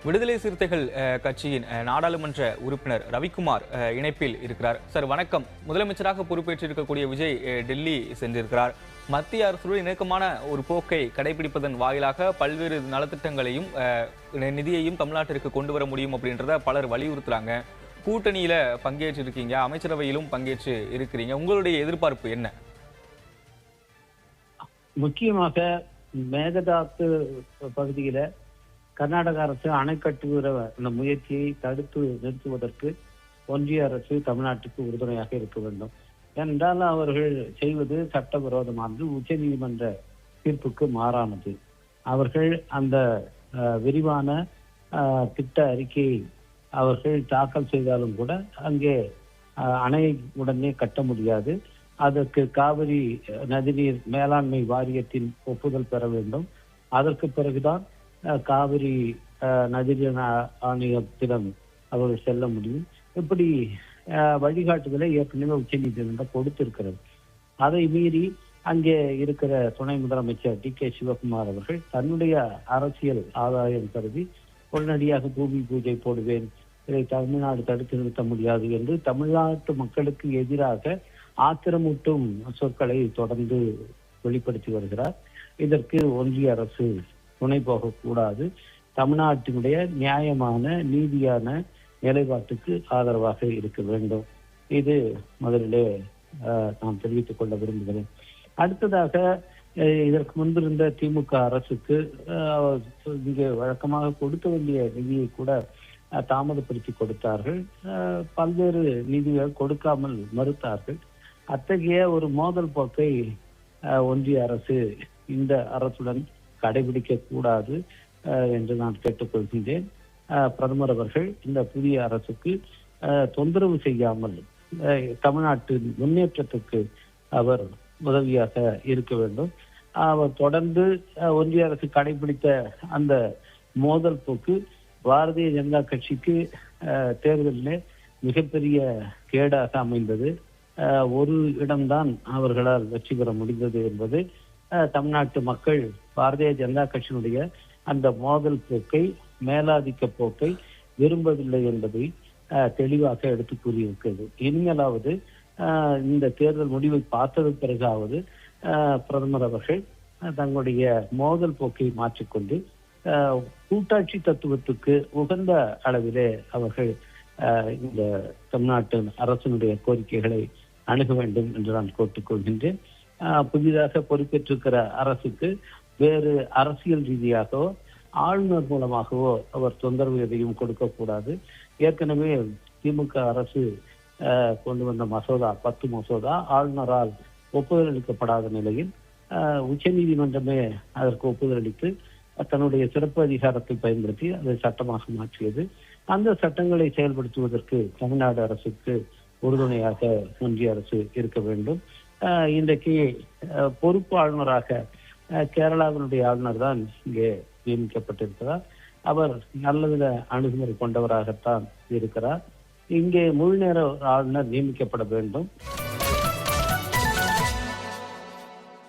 விடுதலை சிறுத்தைகள் கட்சியின் நாடாளுமன்ற உறுப்பினர் ரவிக்குமார் இணைப்பில் இருக்கிறார். சார் வணக்கம். முதலமைச்சராக பொறுப்பேற்றிருக்கக்கூடிய விஜய் டெல்லி சென்றிருக்கிறார். மத்திய அரசுடன் இணக்கமான ஒரு போக்கை கடைபிடிப்பதன் வாயிலாக பல்வேறு நலத்திட்டங்களையும் நிதியையும் தமிழ்நாட்டிற்கு கொண்டு வர முடியும் அப்படின்றத பலர் வலியுறுத்துறாங்க. கூட்டணியில பங்கேற்றிருக்கீங்க, அமைச்சரவையிலும் பங்கேற்று இருக்கிறீங்க. உங்களுடைய எதிர்பார்ப்பு என்ன? முக்கியமாக மேகதாத்து பகுதியில கர்நாடக அரசு அணை கட்டுகிற அந்த முயற்சியை தடுத்து நிறுத்துவதற்கு ஒன்றிய அரசு தமிழ்நாட்டுக்கு உறுதுணையாக இருக்க வேண்டும். ஏனென்றால் அவர்கள் செய்வது சட்டவிரோதமானது, உச்ச நீதிமன்ற தீர்ப்புக்கு மாறானது. அவர்கள் அந்த விரிவான திட்ட அறிக்கையை அவர்கள் தாக்கல் செய்தாலும் கூட அங்கே அணையை உடனே கட்ட முடியாது. அதற்கு காவிரி நதிநீர் மேலாண்மை வாரியத்தின் ஒப்புதல் பெற வேண்டும். அதற்கு பிறகுதான் காவிரி நதிநீர் ஆணையத்திடம் அவர்கள் செல்ல முடியும். இப்படி வழிகாட்டுதலை ஏற்கனவே உச்ச நீதிமன்றம் கொடுத்திருக்கிறது. அதை மீறி அங்கே இருக்கிற துணை முதலமைச்சர் டி.கே. சிவகுமார் அவர்கள் தன்னுடைய அரசியல் ஆதாயம் கருதி உடனடியாக பூமி பூஜை போடுவேன், இதை தமிழ்நாடு தடுத்து நிறுத்த முடியாது என்று தமிழ்நாட்டு மக்களுக்கு எதிராக ஆத்திரமூட்டும் சொற்களை தொடர்ந்து வெளிப்படுத்தி வருகிறார். இதற்கு ஒன்றிய அரசு துணை போகக்கூடாது. தமிழ்நாட்டினுடைய நியாயமான நீதியான நிலைப்பாட்டுக்கு ஆதரவாக இருக்க வேண்டும். இது முதலிலே நான் தெரிவித்துக் கொள்ள விரும்புகிறேன். அடுத்ததாக இதற்கு முன்பிருந்த திமுக அரசுக்கு இங்கே வழக்கமாக கொடுக்க வேண்டிய நிதியை கூட தாமதப்படுத்தி கொடுத்தார்கள். பல்வேறு நிதிகள் கொடுக்காமல் மறுத்தார்கள். அத்தகைய ஒரு மோதல் போக்கை ஒன்றிய அரசு இந்த அரசுடன் கடைபிடிக்க கூடாது என்று நான் கேட்டுக்கொள்கின்றேன். பிரதமர் அவர்கள் இந்த புதிய அரசுக்கு தொந்தரவு செய்யாமல் தமிழ்நாட்டின் முன்னேற்றத்துக்கு அவர் உதவியாக இருக்க வேண்டும். அவர் தொடர்ந்து ஒன்றிய அரசு கடைபிடித்த அந்த மோதல் போக்கு பாரதிய ஜனதா கட்சிக்கு தேர்தலில் மிகப்பெரிய கேடாக அமைந்தது. ஒரு இடம்தான் அவர்களால் வெற்றி பெற முடிந்தது என்பது தமிழ்நாட்டு மக்கள் பாரதிய ஜனதா கட்சியினுடைய அந்த மோதல் போக்கை, மேலாதிக்க போக்கை விரும்பவில்லை என்பதை தெளிவாக எடுத்து கூறியிருக்கிறது. இனிமேலாவது இந்த தேர்தல் முடிவை பார்த்தது பிறகாவது பிரதமர் அவர்கள் தங்களுடைய மோதல் போக்கை மாற்றிக்கொண்டு கூட்டாட்சி தத்துவத்துக்கு உகந்த அளவிலே அவர்கள் இந்த தமிழ்நாட்டு அரசினுடைய கோரிக்கைகளை அணுக வேண்டும் என்று நான் கேட்டுக்கொள்கின்றேன். புதிதாக பொறுப்பேற்றிருக்கிற அரசுக்கு வேறு அரசியல் ரீதியாகவோ ஆளுநர் மூலமாகவோ அவர் தொந்தரவு எதையும் கொடுக்கக்கூடாது. ஏற்கனவே திமுக அரசு கொண்டு வந்த மசோதா 10 மசோதா ஆளுநரால் ஒப்புதல் அளிக்கப்படாத நிலையில் உச்ச நீதிமன்றமே அதற்கு ஒப்புதல் அளித்து தன்னுடைய சிறப்பு அதிகாரத்தை பயன்படுத்தி அதை சட்டமாக மாற்றியது. அந்த சட்டங்களை செயல்படுத்துவதற்கு தமிழ்நாடு அரசுக்கு உறுதுணையாக ஒன்றிய அரசு இருக்க வேண்டும். இன்றைக்கு பொறுப்பு ஆளுநராக கேரளாவினுடைய ஆளுநர் தான் இங்கே நியமிக்கப்பட்டிருக்கிறார். அவர் நல்லவித அணுகுமுறை கொண்டவராகத்தான் இருக்கிறார். இங்கே முழு நேர ஆளுநர் நியமிக்கப்பட வேண்டும்.